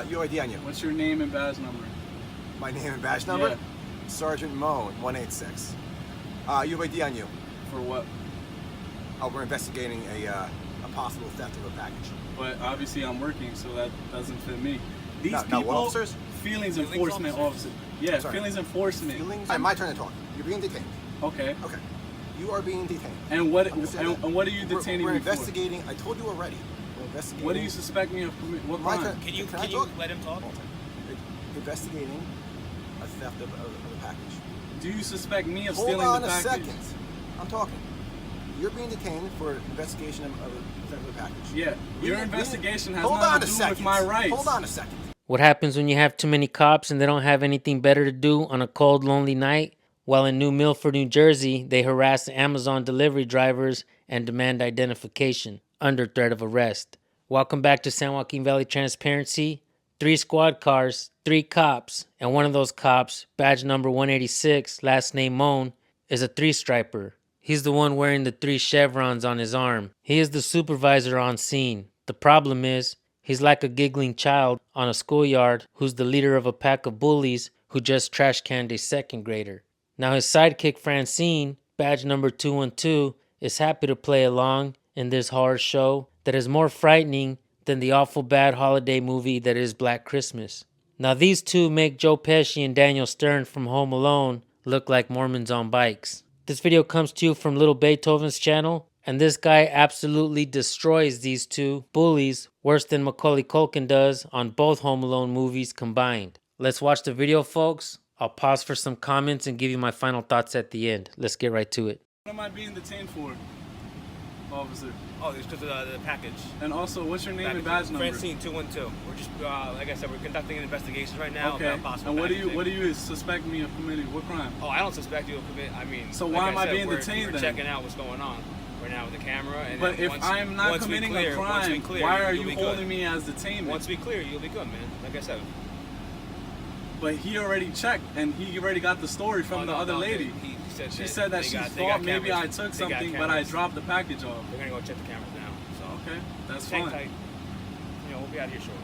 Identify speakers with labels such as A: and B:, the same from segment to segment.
A: UID on you.
B: What's your name and badge number?
A: My name and badge number?
B: Yeah.
A: Sergeant Moan, 186. UID on you.
B: For what?
A: We're investigating a possible theft of a package.
B: But obviously I'm working, so that doesn't fit me. These
A: Not
B: people,
A: what officers?
B: Feelings enforcement officer. Yeah, feelings enforcement.
A: Feelings? All right, my turn to talk. You're being detained.
B: Okay.
A: Okay. You are being detained.
B: And what are you detaining
A: we're
B: me
A: investigating. I told you already. We're investigating.
B: What do you suspect me of? What crime?
C: Can you let him talk?
A: Investigating a theft of a package.
B: Do you suspect me of stealing the package?
A: Hold on a second. I'm talking. You're being detained for investigation of a theft of a package.
B: Yeah. Your investigation has nothing to do with my rights.
A: Hold on a second.
D: What happens when you have too many cops and they don't have anything better to do on a cold, lonely night? While in New Milford, New Jersey, they harass Amazon delivery drivers and demand identification under threat of arrest. Welcome back to San Joaquin Valley Transparency. 3 squad cars, 3 cops, and one of those cops, badge number 186, last name Moan, is a 3-striper. He's the one wearing the 3 chevrons on his arm. He is the supervisor on scene. The problem is, he's like a giggling child on a schoolyard who's the leader of a pack of bullies who just trash canned a 2nd grader. Now his sidekick Francine, badge number 212, is happy to play along in this horror show that is more frightening than the awful bad holiday movie that is Black Christmas. Now these two make Joe Pesci and Daniel Stern from Home Alone look like Mormons on bikes. This video comes to you from Little Beethoven's channel, and this guy absolutely destroys these two bullies worse than Macaulay Culkin does on both Home Alone movies combined. Let's watch the video, folks. I'll pause for some comments and give you my final thoughts at the end. Let's get right to it.
B: What am I being detained for, officer?
C: Oh, it's because of the package.
B: And also, what's your name and badge number?
C: Francine 212. We're just, like I said, we're conducting an investigation right now.
B: Okay.
C: About possible
B: And what do you suspect me of committing? What crime?
C: Oh, I don't suspect you of committing. I mean,
B: so
C: like
B: why am I being
C: we're
B: detained
C: then?
B: We're
C: checking out what's going on. We're now with the camera. And
B: but if I'm not committing a crime, why are you holding me as detained?
C: Once we clear, you'll be good, man. Like I said.
B: But he already checked, and he already got the story from the other lady. She said that she thought maybe I took something, but I dropped the package off.
C: We're gonna go check the cameras now. So
B: okay, that's
C: hang
B: fine.
C: tight. You know, we'll be out of here shortly.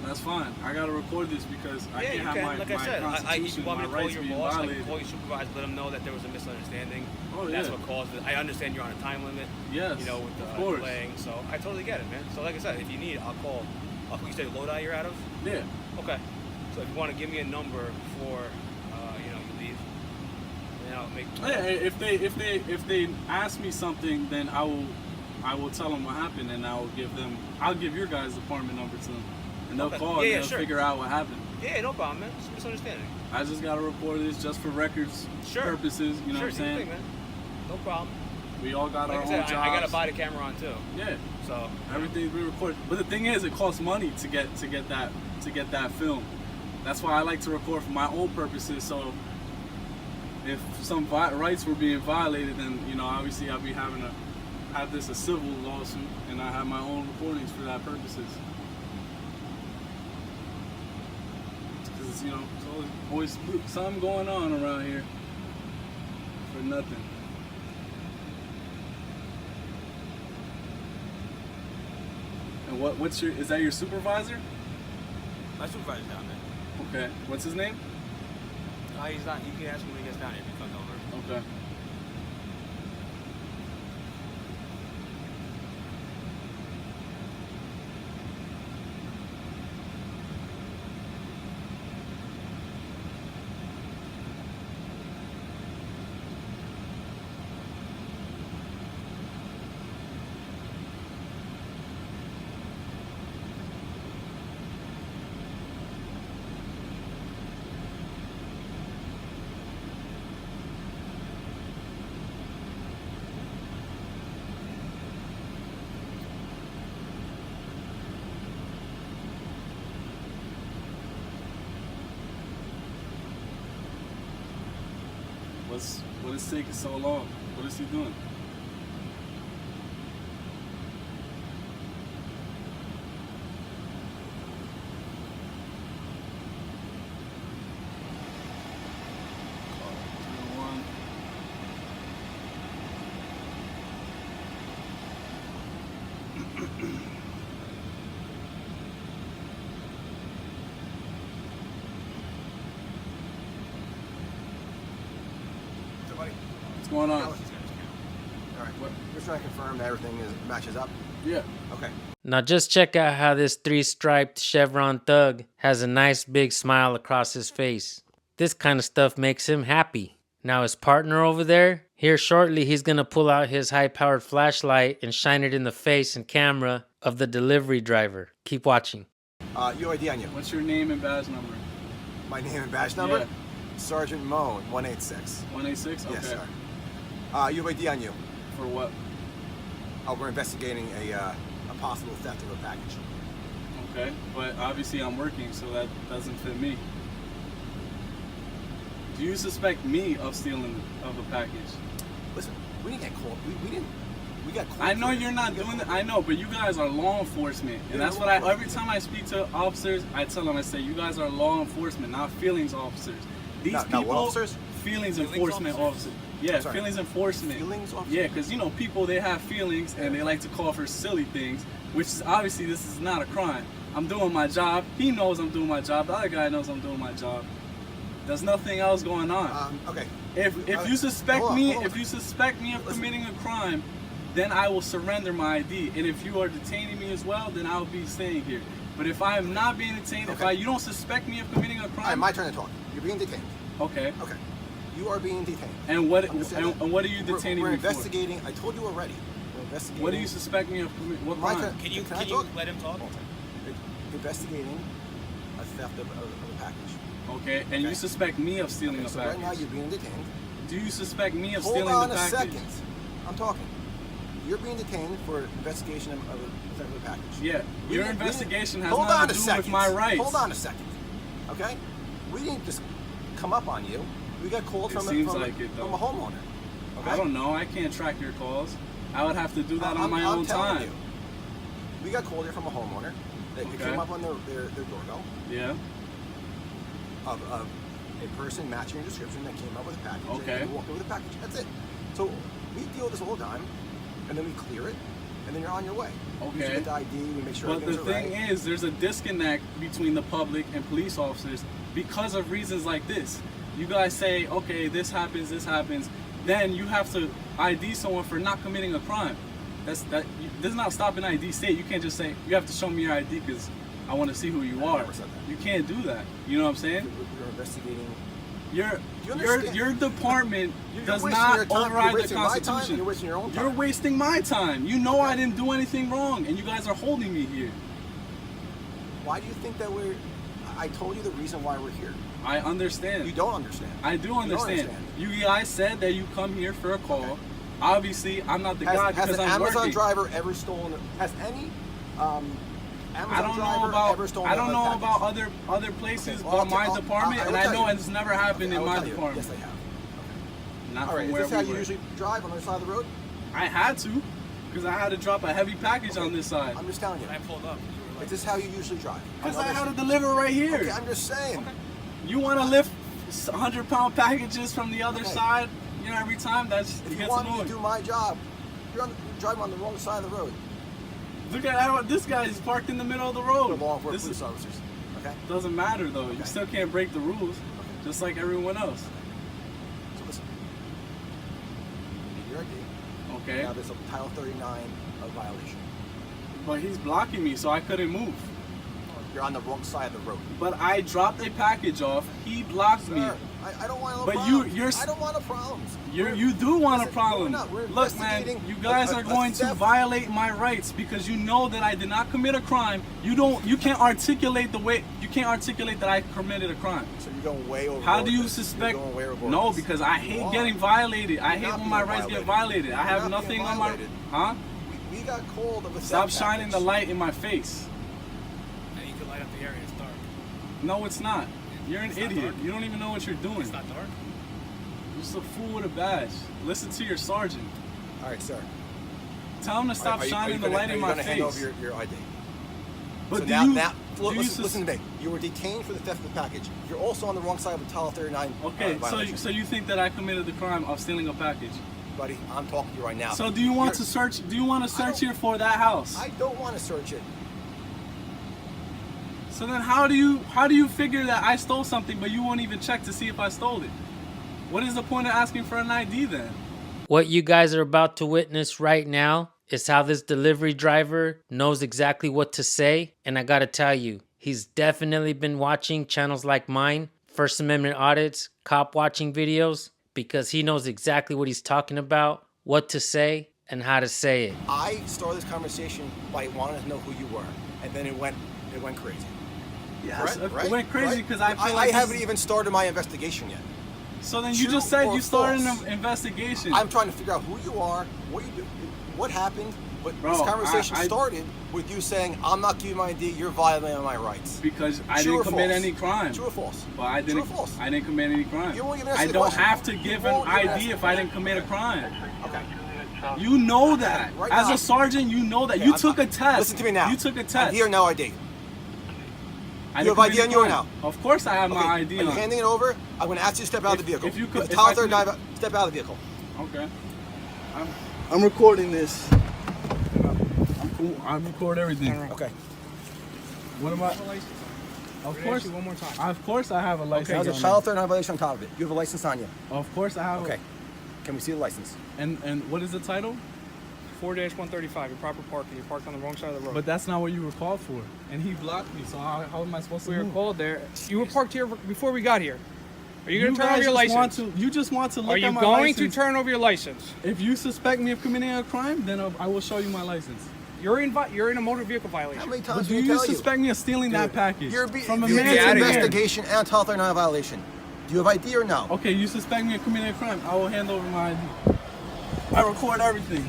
B: That's fine. I gotta record this because I can't have my
C: like I said,
B: constitution,
C: you want me to call your boss, I can call
B: violated.
C: your supervisor, let him know that there was a misunderstanding.
B: Oh,
C: That's
B: yeah.
C: what caused it. I understand you're on a time limit.
B: Yes,
C: you know, with
B: of course.
C: delaying. So I totally get it, man. So like I said, if you need, I'll call. You say Lodi you're out of?
B: Yeah.
C: Okay. So if you want to give me a number for, you know, you leave, then I'll make.
B: Yeah, if they ask me something, then I will tell them what happened, and I'll give your guys' apartment number to them, and they'll call and they'll figure out what happened.
C: Yeah, no problem, man. It's a misunderstanding.
B: I just gotta report this just for records purposes. You know what I'm saying?
C: Thing, man. No problem.
B: We all got our own jobs.
C: I gotta buy the camera on too.
B: Yeah.
C: So
B: everything's being recorded. But the thing is, it costs money to get that film. That's why I like to record for my own purposes. So if some rights were being violated, then you know, obviously I'll be having to have this a civil lawsuit, and I have my own recordings for that purposes. Because you know, there's always something going on around here for nothing. And is that your supervisor?
C: My supervisor's down there.
B: Okay. What's his name?
C: He's not. You can ask him when he gets down here if he comes over.
B: Okay. What is taking so long? What is he doing? What's going on?
A: All right.
B: What?
A: Just trying to confirm that everything matches up.
B: Yeah.
A: Okay.
D: Now just check out how this 3-striped chevron thug has a nice big smile across his face. This kind of stuff makes him happy. Now his partner over there, here shortly he's gonna pull out his high-powered flashlight and shine it in the face and camera of the delivery driver. Keep watching.
A: UID on you.
B: What's your name and badge number?
A: My name and badge number?
B: Yeah.
A: Sergeant Moan, 186.
B: 186? Okay.
A: Yes, sir. UID on you.
B: For what?
A: We're investigating a possible theft of a package.
B: Okay, but obviously I'm working, so that doesn't fit me. Do you suspect me of stealing of a package?
A: Listen, we didn't get called. We got called.
B: I know you're not doing that. I know, but you guys are law enforcement, and that's what every time I speak to officers, I tell them, I say, you guys are law enforcement, not feelings officers. These people,
A: what officers?
B: Feelings enforcement officers. Yeah, feelings enforcement.
A: Feelings officers?
B: Yeah, because you know people, they have feelings and they like to call for silly things, which is obviously this is not a crime. I'm doing my job. He knows I'm doing my job. The other guy knows I'm doing my job. There's nothing else going on.
A: Okay.
B: If you suspect
A: hold on,
B: me,
A: hold on.
B: if you suspect me of committing a crime, then I will surrender my ID. And if you are detaining me as well, then I'll be staying here. But if I am not being detained,
A: Okay.
B: you don't suspect me of committing a crime.
A: All right, my turn to talk. You're being detained.
B: Okay.
A: Okay. You are being detained.
B: And what
A: Understand that?
B: and what are you detaining
A: we're
B: me for?
A: investigating. I told you already. We're investigating.
B: What do you suspect me of committing? What
A: My
B: crime?
A: turn.
C: Can you
A: I talk?
C: let him talk?
A: Investigating a theft of a package.
B: Okay, and you
A: Okay.
B: suspect me of stealing
A: Okay,
B: a
A: so
B: package.
A: right now you're being detained.
B: Do you suspect me of
A: Hold
B: stealing
A: on
B: the
A: a
B: package?
A: second. I'm talking. You're being detained for investigation of a theft of a package.
B: Yeah,
A: We
B: your
A: didn't-
B: investigation has
A: hold on
B: nothing
A: a
B: to do
A: second.
B: with my rights.
A: Hold on a second. Okay? We didn't just come up on you. We got called
B: It
A: from,
B: seems
A: from,
B: like it, though.
A: from a homeowner. Okay?
B: I don't know. I can't track your calls. I would have to do that on
A: I'm
B: my own
A: telling
B: time.
A: you. We got called here from a homeowner that
B: Okay.
A: came up on their doorbell
B: Yeah.
A: of a person matching your description that came up with a package.
B: Okay.
A: And you walked over the package. That's it. So we deal with this all the time, and then we clear it, and then you're on your way. We
B: Okay.
A: get the ID, we make sure
B: But the
A: everything's
B: thing
A: right.
B: is, there's a disconnect between the public and police officers because of reasons like this. You guys say, okay, this happens, then you have to ID someone for not committing a crime. This does not stop an ID state. You can't just say, you have to show me your ID because I want to see who you are.
A: never said that.
B: You can't do that. You know what I'm saying?
A: We're investigating.
B: Your
A: you understand?
B: your department
A: You're
B: does
A: wasting
B: not
A: your time.
B: override
A: You're
B: the
A: wasting my time,
B: Constitution.
A: you're wasting your own time.
B: You're wasting my time. You know I
A: Okay.
B: didn't do anything wrong, and you guys are holding me here.
A: Why do you think that we're... I told you the reason why we're here.
B: I understand.
A: You don't understand.
B: I do
A: You don't
B: understand. You guys said that you come here for a call.
A: Okay.
B: Obviously, I'm not the guy
A: Has
B: because
A: an
B: I'm
A: Amazon
B: working.
A: driver ever stolen... Has any Amazon
B: I don't
A: driver
B: know about
A: ever stolen
B: I don't
A: a
B: know
A: package?
B: about other places,
A: Okay, well,
B: but my
A: I'll-
B: department,
A: I
B: and
A: will
B: I
A: tell
B: know
A: you.
B: it's never happened
A: Okay,
B: in
A: I will
B: my
A: tell you.
B: department.
A: Yes, they have.
B: Not
A: All right,
B: from
A: is
B: where
A: this how
B: we
A: you
B: were.
A: usually drive on the other side of the road?
B: I had to, because I had to drop a heavy package on this side.
A: I'm just telling you.
C: When I pulled up, you were like,
A: Is this how you usually drive?
B: Because
A: On
B: I
A: the
B: had
A: other
B: to deliver right here.
A: side? Okay, I'm just saying.
B: You want to lift 100-pound packages from the other
A: Okay.
B: side, you know, every time? That's
A: If
B: it
A: you
B: gets
A: want me to
B: annoying.
A: do my job, you're driving on the wrong side of the road.
B: Look at how this guy is parked in the middle of the road.
A: We're law enforcement
B: This
A: police officers. Okay?
B: doesn't matter though. You
A: Okay.
B: still can't break the rules, just like everyone else.
A: So listen. Your ID.
B: Okay.
A: Now there's a Title 39 of violation.
B: But he's blocking me, so I couldn't move.
A: You're on the wrong side of the road.
B: But I dropped a package off. He blocked me.
A: Sir, I don't want no
B: But
A: problems.
B: you're
A: I don't want no problems.
B: You do want a
A: Listen,
B: problem.
A: we're not. We're
B: Look, man,
A: investigating
B: you guys
A: a
B: are going to
A: theft.
B: violate my rights because you know that I did not commit a crime. You can't articulate that I committed a crime.
A: So you're going way over.
B: How do you
A: this.
B: suspect?
A: You're going way over
B: No,
A: this.
B: because I
A: You
B: hate
A: are.
B: getting violated. I
A: You're
B: hate
A: not
B: when my
A: being
B: rights get
A: violated.
B: violated. I
A: You're
B: have
A: not being
B: nothing on my.
A: violated.
B: Huh?
A: We got called of a
B: Stop
A: theft
B: shining the
A: package.
B: light in my face.
C: and you can light up the area. It's dark.
B: No, it's not. You're an
C: It's not
B: idiot.
C: dark.
B: You don't even know what you're doing.
C: It's not dark.
B: You're just a fool with a badge. Listen to your sergeant.
A: All right, sir.
B: Tell him to stop shining the light in my
A: Are you
B: face.
A: going to hand over your ID?
B: But
A: so
B: do
A: now,
B: you,
A: now
B: do you
A: listen to me. You were detained for the theft of the package. You're also on the wrong side of the Title 39
B: Okay,
A: violation.
B: so you think that I committed the crime of stealing a package?
A: Buddy, I'm talking to you right now.
B: So do you want to
A: You're-
B: search? Do you want to
A: I
B: search
A: don't-
B: here for that house?
A: I don't want to search it.
B: So then how do you figure that I stole something but you won't even check to see if I stole it? What is the point of asking for an ID then?
D: What you guys are about to witness right now is how this delivery driver knows exactly what to say. And I gotta tell you, he's definitely been watching channels like mine, First Amendment audits, cop watching videos, because he knows exactly what he's talking about, what to say, and how to say it.
A: I started this conversation by wanting to know who you were, and then it went crazy.
B: Yes,
A: Right?
B: it went crazy because I feel
A: I
B: like
A: haven't even started my investigation yet.
B: So then you
A: True
B: just said
A: or
B: you started
A: false?
B: an investigation.
A: I'm trying to figure out who you are, what you do, what happened. But
B: Bro,
A: this conversation
B: I
A: started with you saying, "I'm not giving my ID. You're violating my rights."
B: Because I
A: True
B: didn't
A: or
B: commit
A: false?
B: any crime.
A: True or false?
B: But I didn't.
A: True or false?
B: I didn't commit any crime.
A: You won't even answer
B: I
A: the
B: don't
A: question.
B: have to
A: You
B: give an
A: won't even
B: ID
A: answer
B: if
A: the
B: I didn't commit a crime.
A: Okay.
B: You know that.
A: Right
B: As
A: now.
B: a sergeant, you know that.
A: Okay,
B: You took a test.
A: Listen to me now.
B: You took a test.
A: I'm here, no ID.
B: I
A: You
B: didn't
A: have ID
B: commit
A: on you or
B: a crime.
A: no?
B: Of course I have
A: Okay.
B: my ID
A: Are you
B: on.
A: handing it over? I'm going to ask you to step out of the vehicle.
B: if you could-
A: With
B: if
A: the
B: I
A: Tyler,
B: could-
A: step out of the vehicle.
B: Okay. I'm recording this. I record everything.
A: Okay.
B: What am I? Of course.
C: One more time.
B: Of course I have a license.
A: There's a
B: on
A: child threat violation on top of it. You have a license on you.
B: me. Of course I have.
A: Okay. Can we see the license?
B: And what is the title?
C: 4-135. Improper parking. You parked on the wrong side of the road.
B: But that's not what you were called for. And he blocked me. So how am I supposed to
C: we were
B: move?
C: called there. You were parked here before we got here. Are you going to turn
B: guys
C: over your
B: just
C: license?
B: you just want to look
C: Are you
B: at my
C: going to
B: license.
C: turn over your license?
B: If you suspect me of committing a crime, then I will show you my license.
C: You're in a motor vehicle violation.
A: How many
B: But
A: times
B: do
A: did
B: you
A: we tell you?
B: suspect me of stealing that package from a
A: It's
B: man
C: Get
B: to
C: outta
A: an
C: here.
B: man?
A: investigation and child threat violation. Do you have ID or no?
B: Okay, you suspect me of committing a crime. I will hand over my ID. I record everything.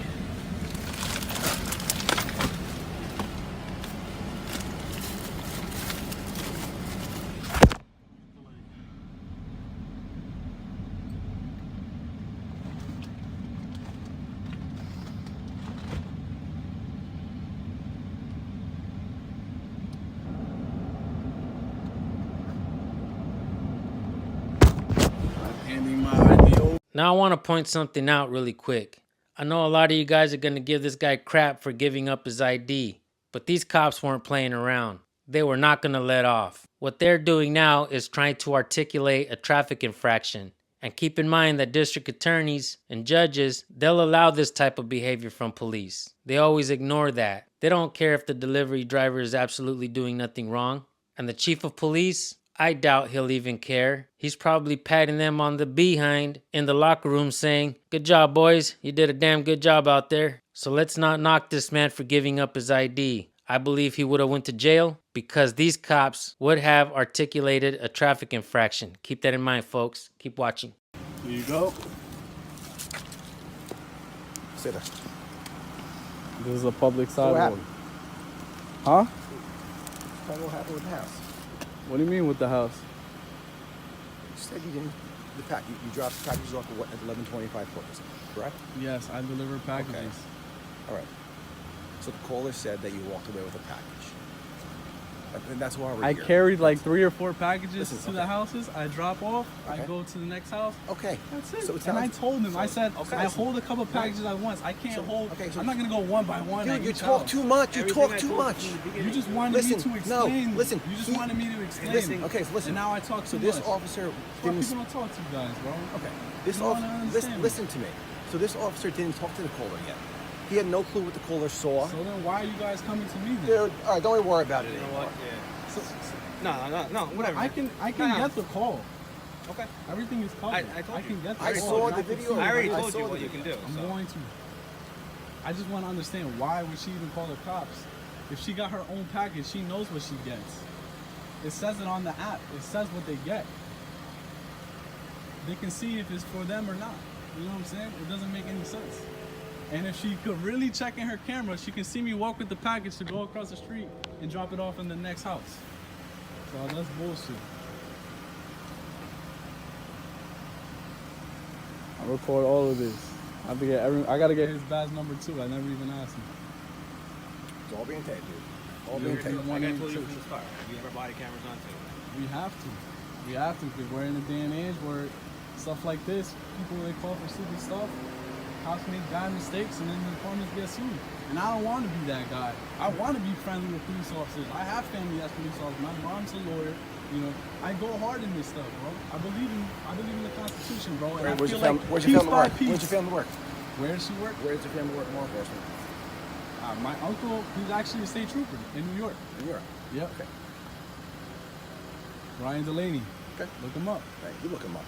B: Handing my ID over.
D: Now I want to point something out really quick. I know a lot of you guys are going to give this guy crap for giving up his ID, but these cops weren't playing around. They were not going to let off. What they're doing now is trying to articulate a traffic infraction. And keep in mind that district attorneys and judges, they'll allow this type of behavior from police. They always ignore that. They don't care if the delivery driver is absolutely doing nothing wrong. And the chief of police, I doubt he'll even care. He's probably patting them on the behind in the locker room saying, "Good job, boys. You did a damn good job out there." So let's not knock this man for giving up his ID. I believe he would have went to jail because these cops would have articulated a traffic infraction. Keep that in mind, folks. Keep watching.
B: Here you go.
A: Sit there.
B: This is a public
A: So what
B: sidewalk.
A: happened?
B: Huh?
A: Tell me what happened with the house.
B: What do you mean with the house?
A: You said you didn't. You dropped the packages off at 11:25 Corpus, correct?
B: Yes, I deliver packages.
A: Okay. All right. So the caller said that you walked away with a package. And that's why we're
B: I
A: here.
B: carried like 3 or 4 packages
A: Listen,
B: to
A: okay.
B: the houses. I drop off. I
A: Okay.
B: go to the next house.
A: Okay.
B: That's it.
A: So it
B: And I
A: sounds-
B: told him, I said,
A: okay.
B: I hold a couple packages at once. I can't hold.
A: okay, so-
B: I'm not gonna go one by one.
A: Dude,
B: at
A: you
B: each
A: talk
B: house.
A: too much. You
C: Everything
A: talk
C: I
A: too
C: told
A: much.
C: you in the beginning.
B: You just wanted
A: Listen,
B: me to explain.
A: no, listen.
B: You just
A: he-
B: wanted me to explain.
A: Listen, okay, so listen.
B: And now I talk
A: So
B: too
A: this
B: much.
A: officer
B: Why
A: didn't.
B: people don't talk to you guys, bro?
A: Okay. This
B: You don't
A: officer.
B: understand.
A: Listen to me. So this officer didn't talk to the caller yet. He had no clue what the caller saw.
B: So then why are you guys coming to me then?
A: Dude, all right, don't even worry about it
C: You know
A: anymore.
C: what? Yeah.
B: So,
C: No, whatever.
B: I can
C: No.
B: get the call.
C: Okay.
B: Everything is covered.
C: I told
B: can
C: you.
B: get the
A: I
B: call.
A: saw
B: and
A: the
B: I can
A: video.
B: see
C: I
B: it.
C: already
A: I
C: told
A: saw
C: you
A: the
C: what you
A: video.
C: can do.
B: I'm
C: so.
B: going to. I just want to understand why would she even call the cops? If she got her own package, she knows what she gets. It says it on the app. It says what they get. They can see if it's for them or not. You know what I'm saying? It doesn't make any sense. And if she could really check in her camera, she can see me walk with the package to go across the street and drop it off in the next house. So that's bullshit. I record all of this. I gotta get his badge number too. I never even asked him.
A: It's all being taped, dude. All
B: Yeah,
A: being
B: okay.
A: taped.
C: Like I told you from the start, we have our body cameras on too.
B: We have to. We have to because we're in a day and age where stuff like this, people they call for stupid stuff, cops make bad mistakes and then the departments get sued. And I don't want to be that guy. I want to be friendly with police officers. I have family as police officers. My mom's a lawyer. You know, I go hard in this stuff, bro. I believe in the Constitution, bro. And I
A: Where's
B: feel
A: your family?
B: like
A: Where's your family
B: peace by
A: work?
B: peace.
A: Where's your family work?
B: Where does she work?
A: Where does your family work in law enforcement?
B: My uncle, he's actually a state trooper in New York.
A: In Europe.
B: Yep.
A: Okay.
B: Ryan Delaney.
A: Okay.
B: Look him up.
A: Hey, you look him up.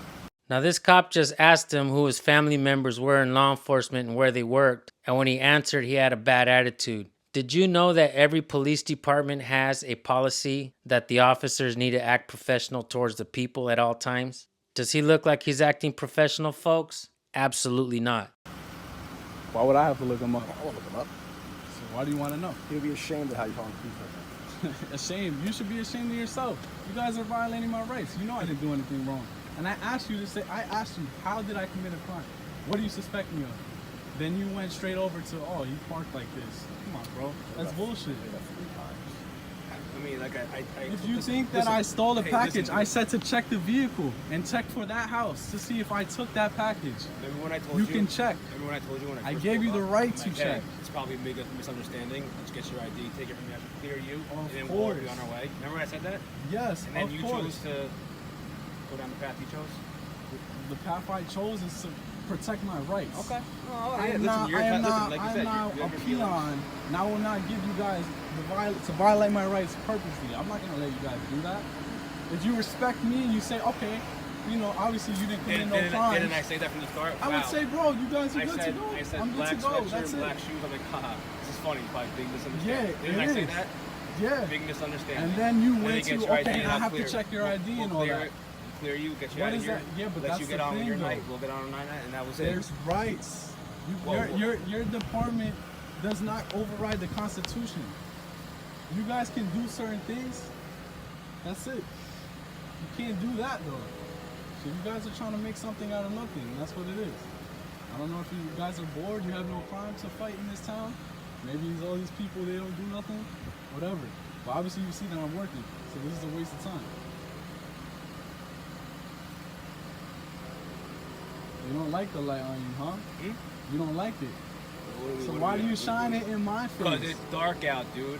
D: Now, this cop just asked him who his family members were in law enforcement and where they worked, and when he answered, he had a bad attitude. Did you know that every police department has a policy that the officers need to act professional towards the people at all times? Does he look like he's acting professional, folks? Absolutely not.
B: Why would I have to look him up?
A: I'll look him up.
B: So why do you want to know?
A: He'll be ashamed of how you call him police officer.
B: Ashamed. You should be ashamed of yourself. You guys are violating my rights. You know I didn't do anything wrong. And I asked you, how did I commit a crime? What do you suspect me of? Then you went straight over to, oh, he parked like this. Come on, bro. That's bullshit.
C: I mean, like,
B: If you think that I stole a package, I said to check the vehicle and check for that house to see if I took that package.
C: Remember when I told you?
B: You can check.
C: Remember when I told you when I first
B: gave you
C: pulled
B: the
C: up?
B: right to
C: Like,
B: check.
C: hey, it's probably a big misunderstanding. Let's get your ID, take it from you, clear you,
B: Of
C: and then
B: course.
C: we'll be on our way. Remember when I said that?
B: Yes,
C: And then
B: of
C: you
B: course.
C: chose to go down the path you chose?
B: The path I chose is to protect my rights.
C: Okay. Oh,
B: I am not a peon, and I will not give you guys to violate my rights purposely. I'm not gonna let you guys do that. If you respect me and you say, okay, you know, obviously you didn't commit no crime.
C: Didn't I say that from the start?
B: I would say, bro, you guys are good to go.
C: I said
B: I'm good
C: black
B: to go.
C: sweatshirt,
B: That's
C: black
B: it.
C: shoes. I'm like, haha, this is funny. Probably big misunderstanding.
B: Yeah,
C: Didn't I say
B: is.
C: that?
B: Yeah.
C: Big misunderstanding.
B: And then you
C: And
B: went
C: then
B: to,
C: get your ID
B: okay,
C: and
B: I
C: I'll
B: have
C: clear
B: to
C: it.
B: check your ID
C: We'll
B: and all
C: clear
B: that.
C: it, clear you, get you
B: What
C: out of
B: is
C: here.
B: that? Yeah, but
C: let
B: that's
C: you
B: the
C: get on with
B: thing,
C: your
B: though.
C: night. We'll get on our night, and that was it.
B: There's rights.
C: Whoa.
B: Your department does not override the Constitution. You guys can do certain things. That's it. You can't do that though. So you guys are trying to make something out of nothing. That's what it is. I don't know if you guys are bored. You have no crime to fight in this town. Maybe it's all these people, they don't do nothing. Whatever. But obviously you see that I'm working. So this is a waste of time. You don't like the light on you, huh? You don't like it. So why do you shine it in my face?
C: Because it's dark out, dude.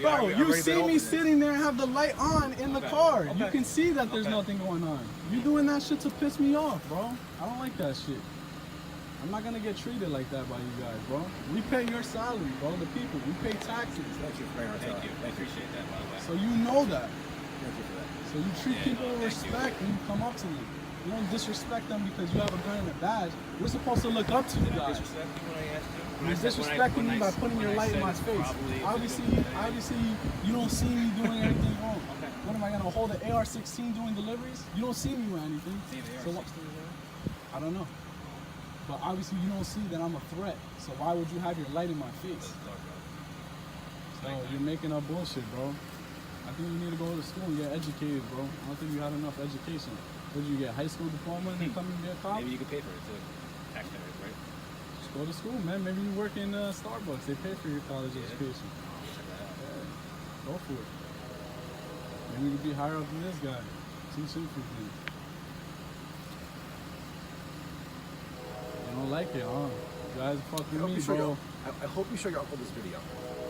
B: Bro, you see me sitting there and have the light on in the car.
C: Okay.
B: You can see that there's nothing going on. You doing that shit to piss me off, bro. I don't like that shit. I'm not gonna get treated like that by you guys, bro. We pay your salary, bro, the people. We pay taxes.
A: Thank you for your
C: Thank
A: time.
C: you. I appreciate that, by the way.
B: So you know that.
A: Thank you for that.
B: So you treat people with
C: thank you.
B: respect and you come up to them. You don't disrespect them because you have a gun and a badge. We're supposed to look up to you guys.
C: Disrespect you when I asked you?
B: You're disrespecting me by putting your light in my face. Obviously, you don't see me doing anything wrong.
C: Okay.
B: What am I gonna hold an AR-16 doing deliveries? You don't see me with anything. So I don't know. But obviously, you don't see that I'm a threat. So why would you have your light in my face? So you're making up bullshit, bro. I think you need to go to school and get educated, bro. I don't think you had enough education. What did you get? High school diploma and then come and be a cop?
C: Maybe you could pay for it too. Taxpayers, right?
B: Just go to school, man. Maybe you work in Starbucks. They pay for your college education. Yeah. Go for it. Maybe you could be higher up than this guy. Teach him for things. You don't like it, huh? You guys fucking me, bro.
A: I hope you show your uncle this video.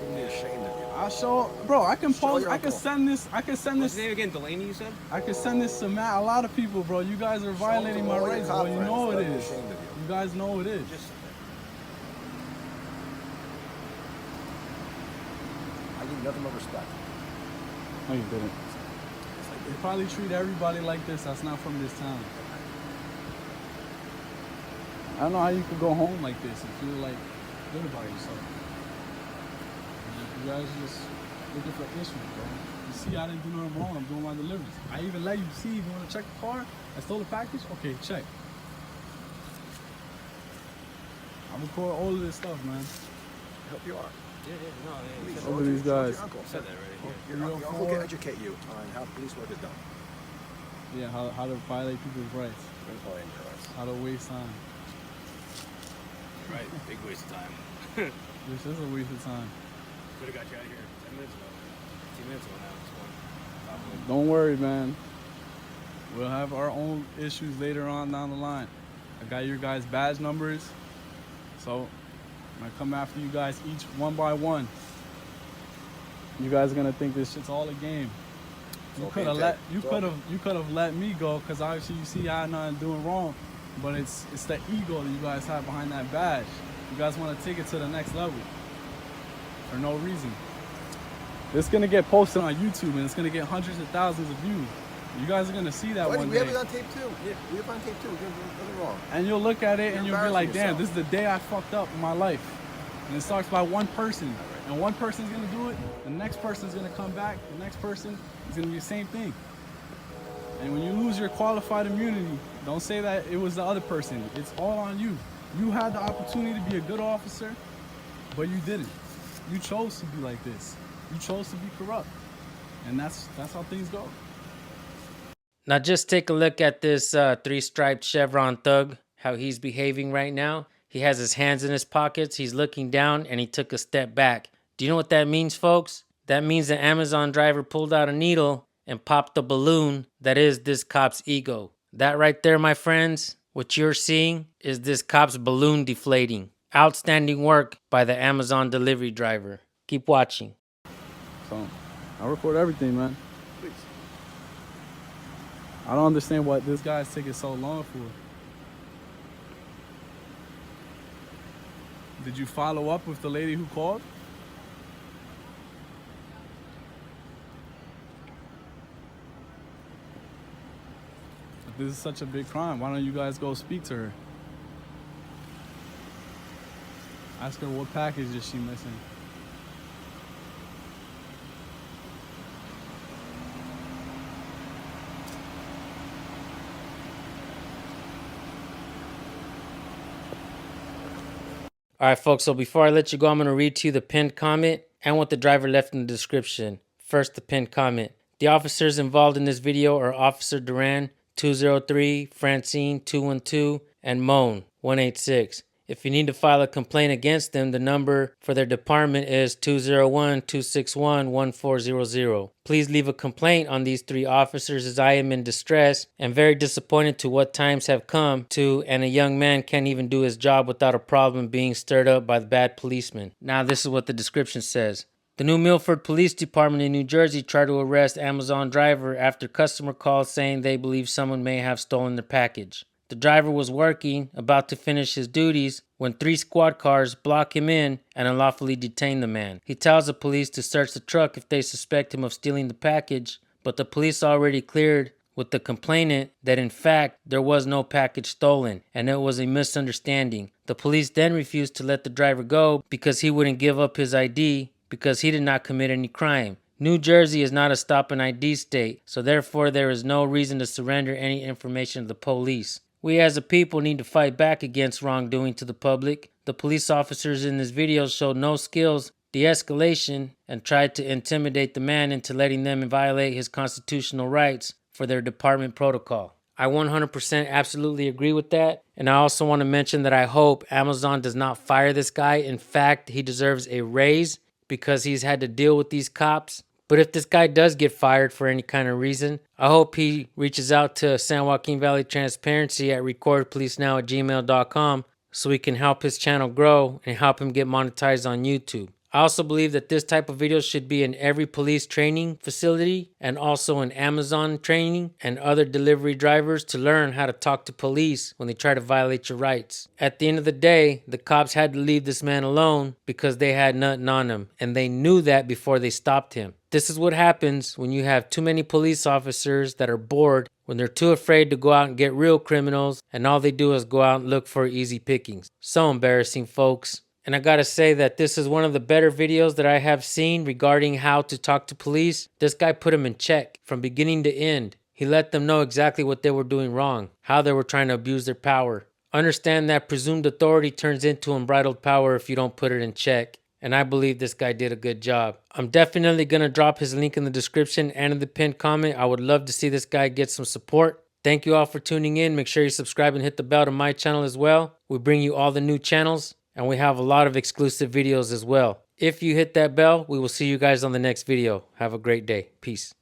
A: He'll be ashamed of you.
B: I'll show, bro. I can
A: Show
B: post.
A: your
B: I can
A: uncle.
B: send this. I can send
C: What's
B: this.
C: his name again? Delaney, you said?
B: I can send this to a lot of people, bro. You guys are violating my rights, bro. You know it is. You guys know it is.
C: Just
A: I need nothing but respect.
B: No, you didn't. You probably treat everybody like this that's not from this town. I don't know how you could go home like this and feel like good about yourself. You guys are just looking for issues, bro. You see I didn't do nothing wrong. I'm doing my deliveries. I even let you see if you want to check the car. I stole the package? Okay, check. I'm recording all of this stuff, man.
A: I hope you are. Please,
B: Some of these guys.
A: Your uncle.
C: said that already.
A: Your uncle can educate you on how police work is done.
B: Yeah, how to violate people's rights. How to waste time.
C: Right, big waste of time.
B: This is a waste of time.
C: Could have got you out of here 10 minutes ago. 15 minutes ago now, at this point.
B: Don't worry, man. We'll have our own issues later on down the line. I got your guys' badge numbers, so I'm gonna come after you guys each one by one. You guys are gonna think this shit's all a game. You could have let me go, because obviously you see I had nothing doing wrong. but it's the ego that you guys have behind that badge. You guys want to take it to the next level for no reason. This is gonna get posted on YouTube and it's gonna get hundreds of thousands of views. You guys are gonna see that one day.
A: We have it on tape too. Yeah, we have it on tape too. We're doing nothing wrong.
B: And you'll look at it and you'll be like, damn,
A: yourself.
B: this is the day I fucked up in my life. And it starts by one person. And one person's gonna do it, the next person's gonna come back, the next person is gonna do the same thing. And when you lose your qualified immunity, don't say that it was the other person. It's all on you. You had the opportunity to be a good officer, but you didn't. You chose to be like this. You chose to be corrupt. And that's how things go.
D: Now just take a look at this three-striped chevron thug, how he's behaving right now. He has his hands in his pockets, he's looking down, and he took a step back. Do you know what that means, folks? That means the Amazon driver pulled out a needle and popped the balloon that is this cop's ego. That right there, my friends, what you're seeing is this cop's balloon deflating. Outstanding work by the Amazon delivery driver. Keep watching.
B: So, I record everything, man.
A: Please.
B: I don't understand what this guy's taking so long for. Did you follow up with the lady who called? If this is such a big crime, why don't you guys go speak to her? Ask her what package is she missing.
D: All right, folks, so before I let you go, I'm going to read to you the pinned comment and what the driver left in the description. First, the pinned comment. The officers involved in this video are Officer Duran, 203, Francine, 212, and Moan, 186. If you need to file a complaint against them, the number for their department is 201-261-1400. Please leave a complaint on these three officers as I am in distress and very disappointed to what times have come to, and a young man can't even do his job without a problem being stirred up by the bad policeman. Now this is what the description says. The New Milford Police Department in New Jersey tried to arrest Amazon driver after customer called saying they believe someone may have stolen their package. The driver was working, about to finish his duties, when 3 squad cars block him in and unlawfully detain the man. He tells the police to search the truck if they suspect him of stealing the package, but the police already cleared with the complainant that in fact there was no package stolen and it was a misunderstanding. The police then refused to let the driver go because he wouldn't give up his ID because he did not commit any crime. New Jersey is not a stop and ID state, so therefore there is no reason to surrender any information to the police. We as a people need to fight back against wrongdoing to the public. The police officers in this video showed no skills, de-escalation, and tried to intimidate the man into letting them violate his constitutional rights for their department protocol. I 100% absolutely agree with that. And I also want to mention that I hope Amazon does not fire this guy. In fact, he deserves a raise because he's had to deal with these cops. But if this guy does get fired for any kind of reason, I hope he reaches out to San Joaquin Valley Transparency at recordpolicenow@gmail.com so we can help his channel grow and help him get monetized on YouTube. I also believe that this type of video should be in every police training facility and also in Amazon training and other delivery drivers to learn how to talk to police when they try to violate your rights. At the end of the day, the cops had to leave this man alone because they had nothing on him, and they knew that before they stopped him. This is what happens when you have too many police officers that are bored, when they're too afraid to go out and get real criminals, and all they do is go out and look for easy pickings. So embarrassing, folks. And I gotta say that this is one of the better videos that I have seen regarding how to talk to police. This guy put them in check from beginning to end. He let them know exactly what they were doing wrong, how they were trying to abuse their power. Understand that presumed authority turns into unbridled power if you don't put it in check. And I believe this guy did a good job. I'm definitely gonna drop his link in the description and in the pinned comment. I would love to see this guy get some support. Thank you all for tuning in. Make sure you subscribe and hit the bell to my channel as well. We bring you all the new channels. And we have a lot of exclusive videos as well. If you hit that bell, we will see you guys on the next video. Have a great day. Peace.